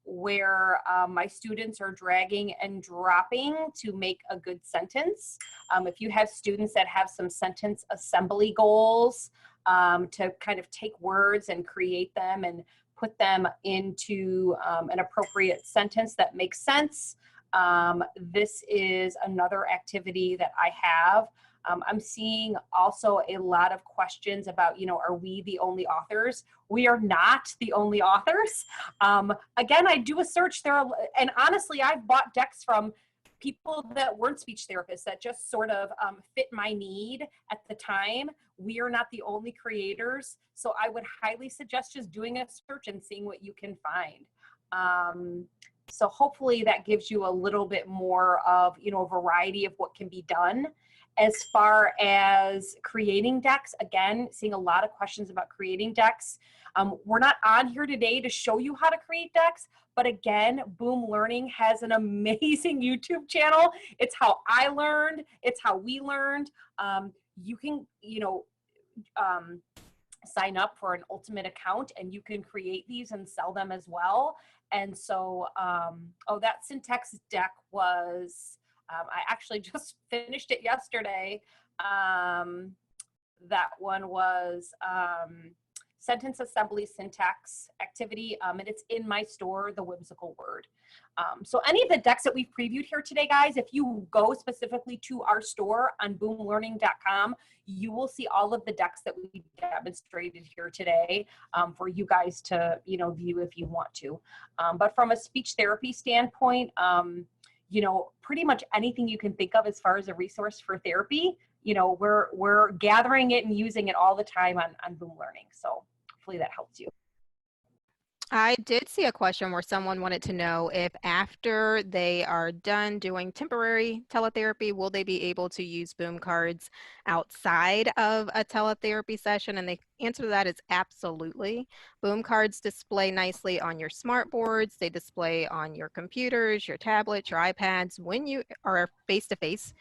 where my students are dragging and dropping to make a good sentence. If you have students that have some sentence assembly goals, to kind of take words and create them and put them into an appropriate sentence that makes sense, this is another activity that I have. I'm seeing also a lot of questions about, are we the only authors? We are not the only authors. Again, I do a search there, and honestly, I've bought decks from people that weren't speech therapists that just sort of fit my need at the time. We are not the only creators. So I would highly suggest just doing a search and seeing what you can find. So hopefully that gives you a little bit more of, a variety of what can be done. As far as creating decks, again, seeing a lot of questions about creating decks. We're not on here today to show you how to create decks, but again, Boom Learning has an amazing YouTube channel. It's how I learned. It's how we learned. You can, sign up for an Ultimate account and you can create these and sell them as well. And so, that syntax deck was, I actually just finished it yesterday. That one was sentence assembly syntax activity, and it's in my store, The Whimsical Word. So any of the decks that we've previewed here today, guys, if you go specifically to our store on boomlearning.com, you will see all of the decks that we demonstrated here today for you guys to, view if you want to. But from a speech therapy standpoint, pretty much anything you can think of as far as a resource for therapy, we're gathering it and using it all the time on Boom Learning. So hopefully that helps you. I did see a question where someone wanted to know if after they are done doing temporary teletherapy, will they be able to use Boom cards outside of a teletherapy session? And the answer to that is absolutely. Boom cards display nicely on your smart boards. They display on your computers, your tablets, your iPads. When you are face-to-face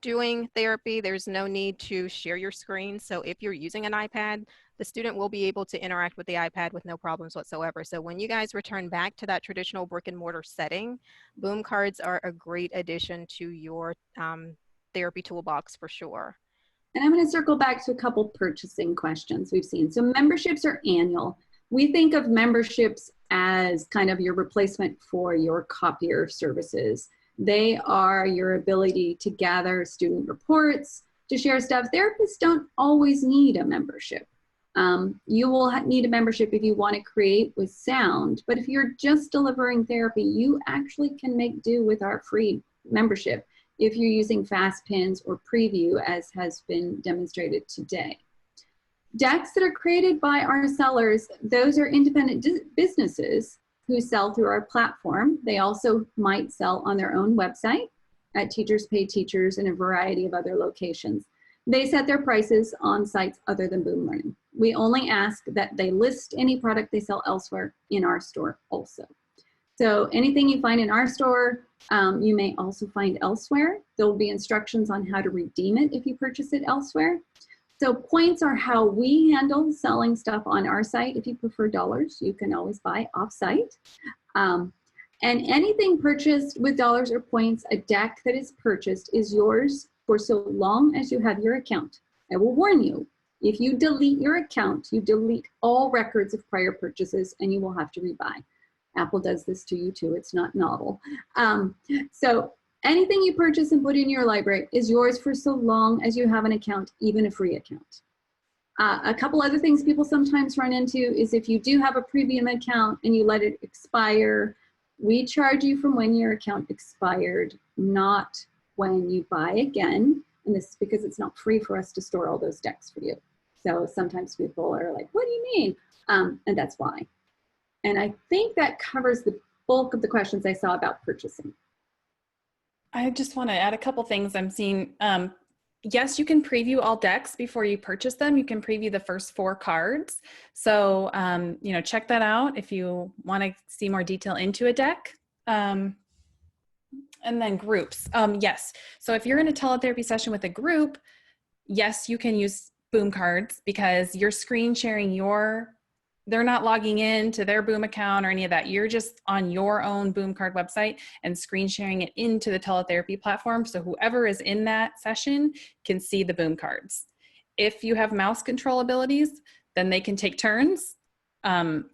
doing therapy, there's no need to share your screen. So if you're using an iPad, the student will be able to interact with the iPad with no problems whatsoever. So when you guys return back to that traditional brick and mortar setting, Boom cards are a great addition to your therapy toolbox for sure. And I'm going to circle back to a couple purchasing questions we've seen. So memberships are annual. We think of memberships as kind of your replacement for your copier services. They are your ability to gather student reports, to share stuff. Therapists don't always need a membership. You will need a membership if you want to create with sound, but if you're just delivering therapy, you actually can make do with our free membership if you're using FastPins or Preview, as has been demonstrated today. Decks that are created by our sellers, those are independent businesses who sell through our platform. They also might sell on their own website at Teachers Pay Teachers and a variety of other locations. They set their prices on sites other than Boom Learning. We only ask that they list any product they sell elsewhere in our store also. So anything you find in our store, you may also find elsewhere. There will be instructions on how to redeem it if you purchase it elsewhere. So points are how we handle selling stuff on our site. If you prefer dollars, you can always buy off-site. And anything purchased with dollars or points, a deck that is purchased is yours for so long as you have your account. I will warn you, if you delete your account, you delete all records of prior purchases and you will have to rebuy. Apple does this to you too, it's not novel. So anything you purchase and put in your library is yours for so long as you have an account, even a free account. A couple other things people sometimes run into is if you do have a premium account and you let it expire, we charge you from when your account expired, not when you buy again. And this is because it's not free for us to store all those decks for you. So sometimes people are like, what do you mean? And that's why. And I think that covers the bulk of the questions I saw about purchasing. I just want to add a couple things I'm seeing. Yes, you can preview all decks before you purchase them. You can preview the first 4 cards. So, check that out if you want to see more detail into a deck. And then groups. Yes. So if you're in a teletherapy session with a group, yes, you can use Boom cards because you're screen sharing they're not logging in to their Boom account or any of that. You're just on your own Boom card website and screen sharing it into the teletherapy platform. So whoever is in that session can see the Boom cards. If you have mouse control abilities, then they can take turns.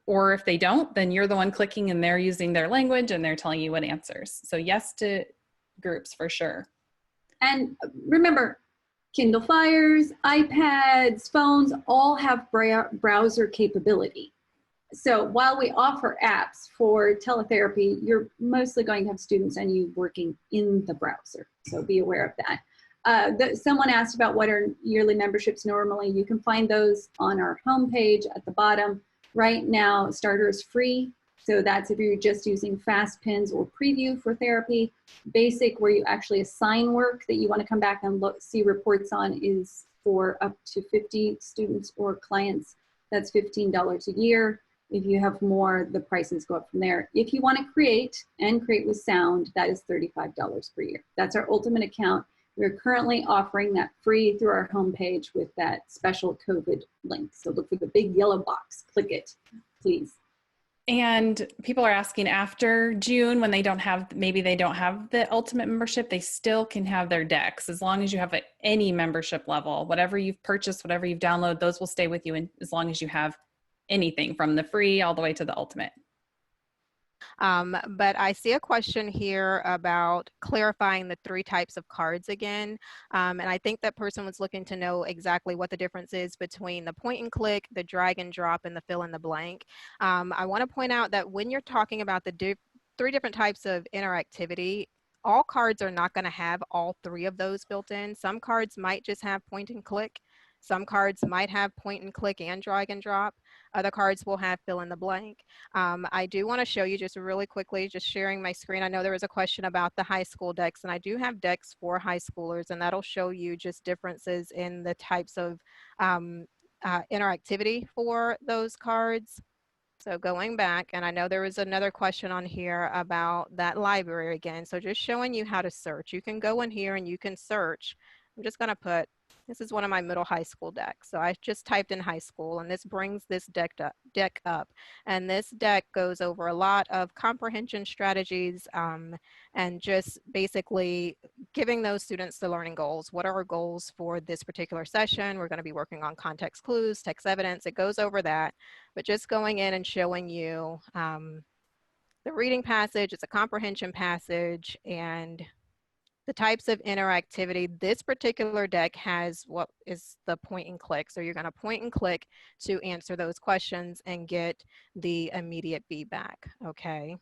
Or if they don't, then you're the one clicking and they're using their language and they're telling you what answers. So yes to groups for sure. And remember, Kindle Fires, iPads, phones all have browser capability. So while we offer apps for teletherapy, you're mostly going to have students and you working in the browser. So be aware of that. Someone asked about what are yearly memberships normally. You can find those on our homepage at the bottom. Right now, Starter is free. So that's if you're just using FastPins or Preview for therapy. Basic, where you actually assign work that you want to come back and see reports on, is for up to 50 students or clients. That's $15 a year. If you have more, the prices go up from there. If you want to create with sound, that is $35 per year. That's our ultimate account. We're currently offering that free through our homepage with that special COVID link. So look for the big yellow box, click it, please. And people are asking after June when maybe they don't have the ultimate membership, they still can have their decks as long as you have any membership level. Whatever you've purchased, whatever you've downloaded, those will stay with you as long as you have anything from the free all the way to the ultimate. But I see a question here about clarifying the 3 types of cards again. And I think that person was looking to know exactly what the difference is between the point and click, the drag and drop, and the fill in the blank. I want to point out that when you're talking about the 3 different types of interactivity, all cards are not going to have all 3 of those built in. Some cards might just have point and click. Some cards might have point and click and drag and drop. Other cards will have fill in the blank. I do want to show you just really quickly, just sharing my screen. I know there was a question about the high school decks, and I do have decks for high schoolers, and that'll show you just differences in the types of interactivity for those cards. So going back, and I know there was another question on here about that library again. So just showing you how to search. You can go in here and you can search. I'm just going to put, this is one of my middle high school decks. So I just typed in high school, and this brings this deck up. And this deck goes over a lot of comprehension strategies and just basically giving those students the learning goals. What are our goals for this particular session? We're going to be working on context clues, text evidence. It goes over that. But just going in and showing you the reading passage, it's a comprehension passage, and the types of interactivity. This particular deck has what is the point and click. So you're going to point and click to answer those questions and get the immediate feedback, okay?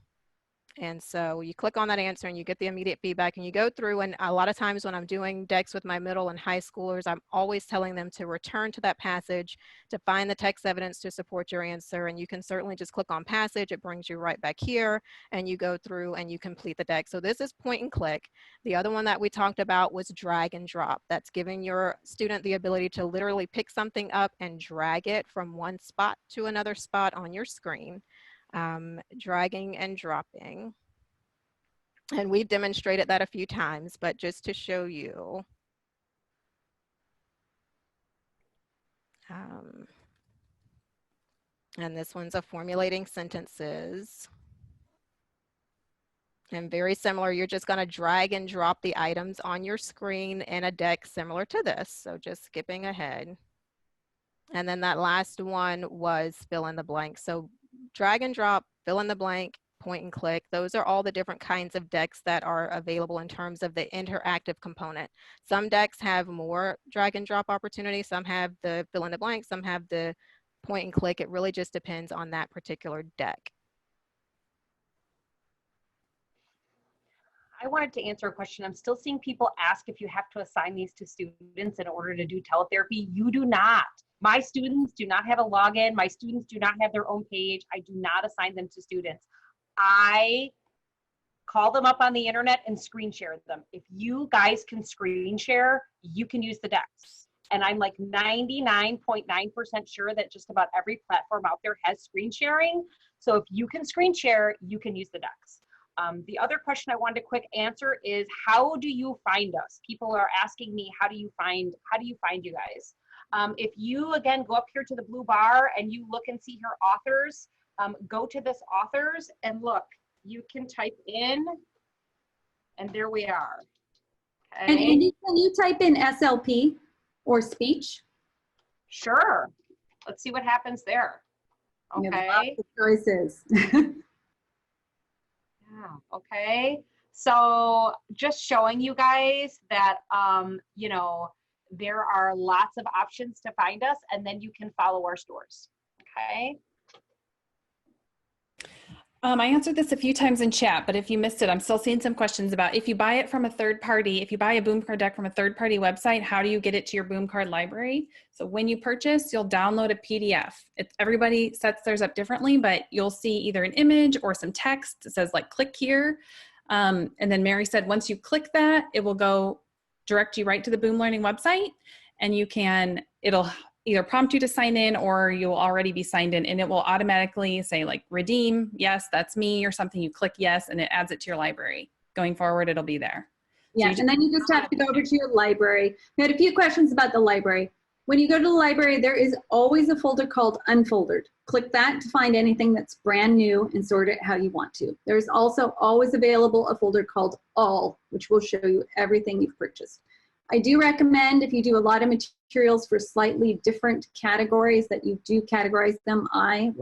And so you click on that answer and you get the immediate feedback, and you go through, and a lot of times when I'm doing decks with my middle and high schoolers, I'm always telling them to return to that passage to find the text evidence to support your answer. And you can certainly just click on passage. It brings you right back here, and you go through and you complete the deck. So this is point and click. The other one that we talked about was drag and drop. That's giving your student the ability to literally pick something up and drag it from one spot to another spot on your screen. Dragging and dropping. And we've demonstrated that a few times, but just to show you. And this one's a formulating sentences. And very similar, you're just going to drag and drop the items on your screen in a deck similar to this. So just skipping ahead. And then that last one was fill in the blank. So drag and drop, fill in the blank, point and click. Those are all the different kinds of decks that are available in terms of the interactive component. Some decks have more drag and drop opportunity. Some have the fill in the blank. Some have the point and click. It really just depends on that particular deck. I wanted to answer a question. I'm still seeing people ask if you have to assign these to students in order to do teletherapy. You do not. My students do not have a login. My students do not have their own page. I do not assign them to students. I call them up on the internet and screen share them. If you guys can screen share, you can use the decks. And I'm like 99.9% sure that just about every platform out there has screen sharing. So if you can screen share, you can use the decks. The other question I wanted to quick answer is, how do you find us? People are asking me, how do you find you guys? If you, again, go up here to the blue bar and you look and see here authors, go to this authors and look, you can type in, and there we are. Okay. And Andy, can you type in SLP or speech? Sure. Let's see what happens there. Okay. We have lots of choices. Yeah, okay. So just showing you guys that, you know, there are lots of options to find us, and then you can follow our stores, okay? I answered this a few times in chat, but if you missed it, I'm still seeing some questions about if you buy it from a third party, if you buy a boom card deck from a third party website, how do you get it to your boom card library? So when you purchase, you'll download a PDF. Everybody sets theirs up differently, but you'll see either an image or some text that says like click here. And then Mary said, once you click that, it will go direct you right to the Boom Learning website, and you can, it'll either prompt you to sign in or you'll already be signed in, and it will automatically say like redeem, yes, that's me, or something. You click yes, and it adds it to your library. Going forward, it'll be there. Yeah, So and then you just have to go over to your library. We had a few questions about the library. When you go to the library, there is always a folder called Unfoldered. Click that to find anything that's brand new and sort it how you want to. There's also always available a folder called All, which will show you everything you've purchased. I do recommend if you do a lot of materials for slightly different categories that you do categorize them. I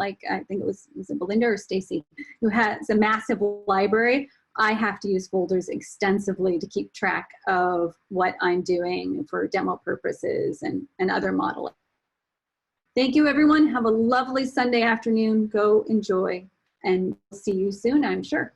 think was it Belinda or Stacy, who has a massive library. I have to use folders extensively to keep track of what I'm doing for demo purposes and other modeling. Thank you, everyone. Have a lovely Sunday afternoon. Go enjoy, and see you soon, I'm sure.